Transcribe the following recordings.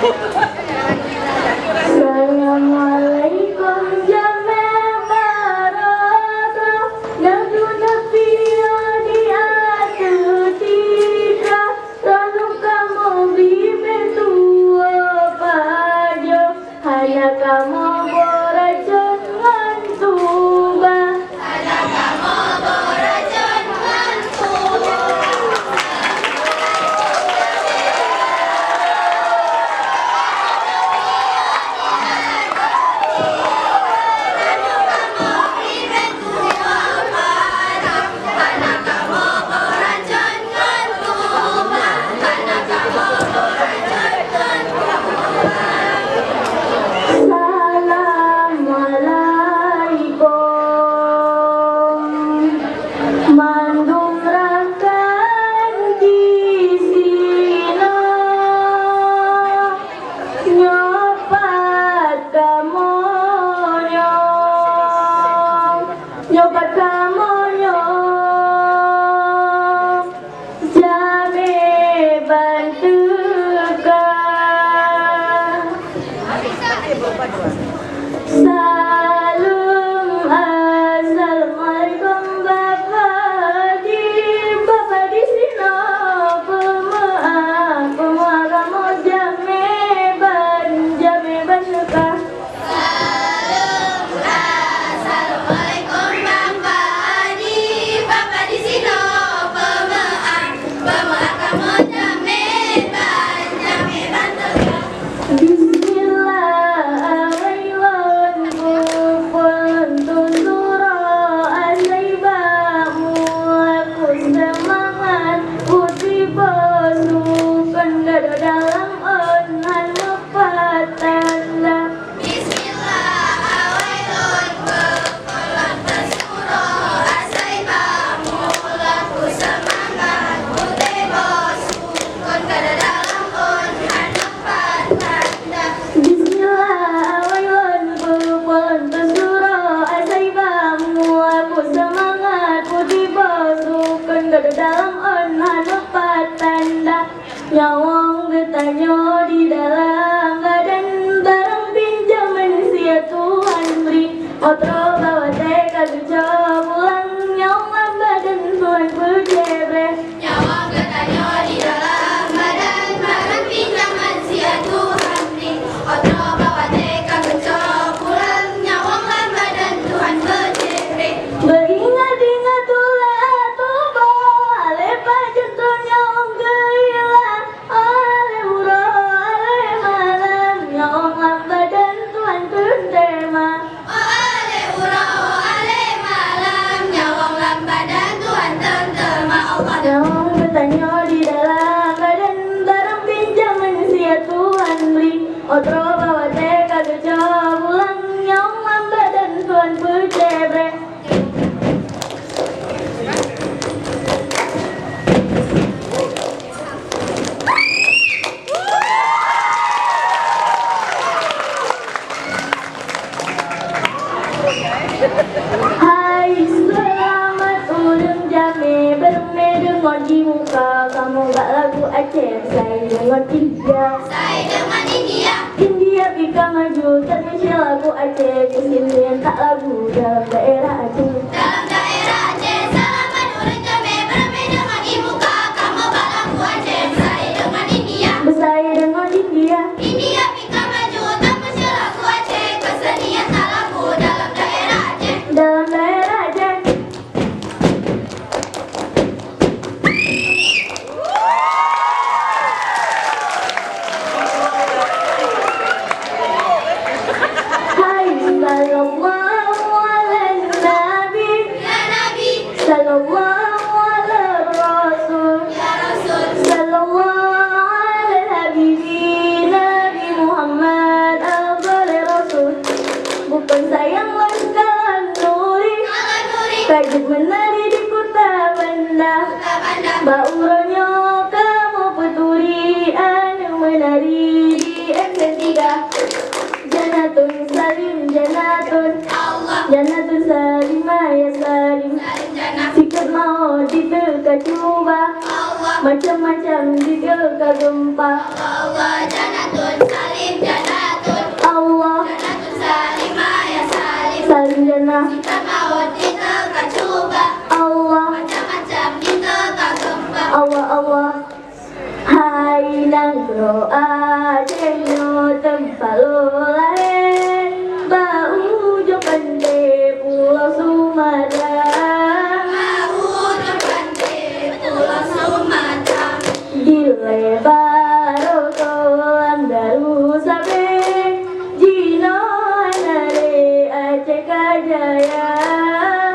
Assalamualaikum jamaah barakah Nadu nabiya di atitika Lalu kamu bibetua pajo Hanya kamu boracun ngantuba Hanya kamu boracun ngantuba Nyobat kamonyo jame bantuka Salam assalamualaikum bapak di sini pemaaf kamu jame bantuka dalam onhan patanda nyawang getanyo di dalam badan barang pinjaman sia Tuhan beri otro bawa teka lucu pulang nyawang badan Tuhan berjebre nyawang getanyo di dalam badan barang pinjaman sia Tuhan beri otro bawa teka lucu pulang nyawang badan Tuhan berjebre beringat-ingat tulah nyawang bertanya di dalam badan barang pinjaman sia Tuhan beri otro bawa teka kerja pulang nyawang badan Tuhan bercebre Hai selamat ulang jame bermedeng di muka kamu gak lagu Aceh saya dengan India pika maju termisi lagu Aceh kesini tak lagu dalam daerah Aceh selamat ulang jame bermedeng di muka kamu gak lagu Aceh bersaing dengan India pika maju termisi lagu Aceh kesenian tak lagu dalam daerah Aceh Kajut menari di kota Banda Bauronyo kamu peturi anu menari di MC3 Janatun salim janatun Janatun salimah ya salim Sikap mau diteka coba macam-macam juga gempa. Allah janatun salim janatun Allah janatun salimah ya salim salim jannah. kita maut kita kacuba Allah macam-macam kita gempa. Allah Allah. Hai nang doa jenyo tempat lo lain bau jo pande pulau Sumatera. Mau terbante pulau Sumatera Gile baro tolan daru sabe jino nare Aceh Kajaya.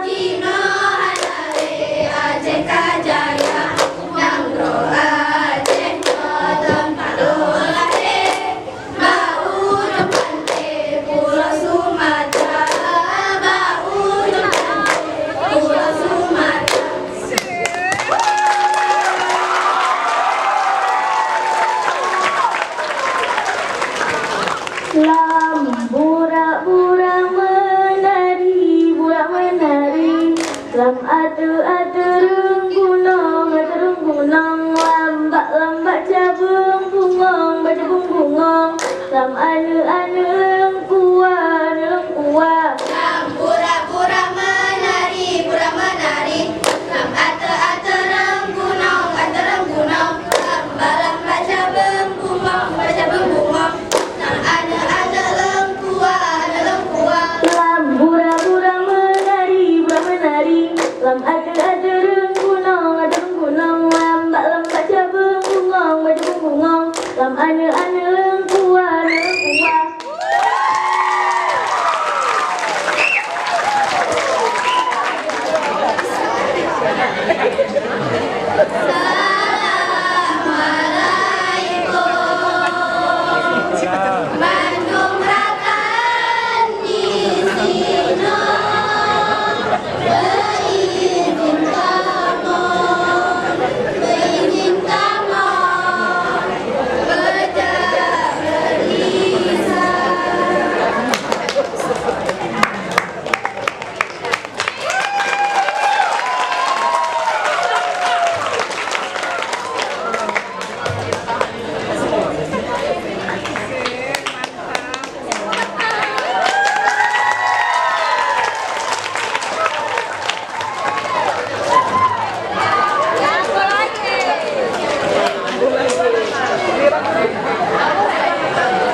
Jino hanare Aceh Kajaya Nangro Aceh tempat lolahe Bau terbante pulau Sumatera Bau terbante pulau Sumatera. Lam bura-bura menari, bura menari. Lam atu-atu gunung, lambat-lambat cabung bungong, cabung bungong. Lam anu-anu lengkuah, lengkuah. Lam pura-pura menari, pura menari. Lam ate-ate renggunong, ate renggunong. Lamba-lamba cabeng bungong, cabeng bungong. Lam ade-ade lengkuah, ade lengkuah. Lam bura-bura menari, bura menari. Lam atu-atu gunung, gunung. Lambat-lambat cabung bungong, cabung bungong. Lam anu-anu